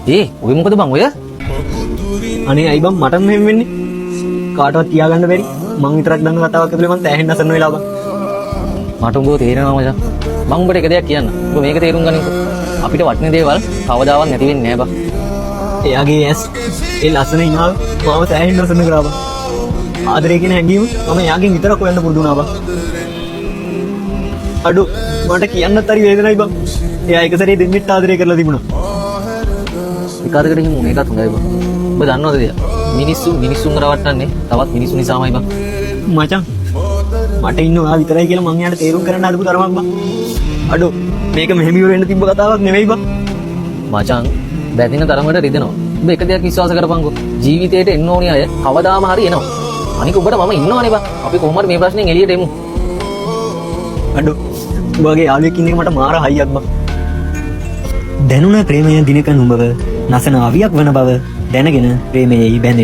ඔය මොකද බං ඔය? අනේ අයි බං මට මෙහෙම වෙන්නේ. කාටවත් කියාගන්න බැරි. මං විතරක් දන්න කතාවක් ඇතුලේ මං තෑහෙන්න අසන්න වෙලා බං. මට උඹව තේරෙනවා මචං. මං උඹට එක දෙයක් කියන්න. උඹ මේක තේරුම් ගනින්කෝ. අපිට වටින දේවල් කවදාවත් නැති වෙන්නේ නෑ බං. එයාගේ ඇස් ඒ ලස්සන ඉනාව මාව තෑහෙන්න අසන්න කරා බං. ආදරය කියන හැඟීම මම එයාගෙන් විතරක් හොයන්න පුරුදු වුණා බං. අඩෝ මට කියන්නත් හරි වේදනයි බං. එයා එක සැරේ දෙන්නෙත් ආදරය කරලා තිබුණා. විකාරකට හිමු මේකත් හොඳයි බං. ඔබ දන්නවද දෙයක්? මිනිස්සුන් රවට්ටන්නේ තවත් මිනිස්සු නිසාමයි බං. මචං මට ඉන්න ඔයා විතරයි කියලා මං යාට තේරුම් කරන්න හදපු තරමක් බං. අඩෝ මේක මෙහෙම ඉවර වෙන්න තිබ්බ කතාවක් නෙවෙයි බං. මචං බැඳින තරමට රිදෙනවා. ඔබ එක දෙයක් විශ්වාස කරපන්කෝ. ජීවිතේට එන්න ඕනි අය කවදාම හරි එනවා. අනික ඔබට මම ඉන්නවනේ බං. අපි කොහොම හරි මේ ප්‍රශ්نين එළියට එමු. අඩෝ ඔබගේ යාළුවෙක් ඉන්න එක මට මාර හයියක් බං. දැනුණ ප්‍රේමය දිනක නුඹව නසන අවියක් වන බව දැනගෙන ප්‍රේමයෙහි බැඳෙන්න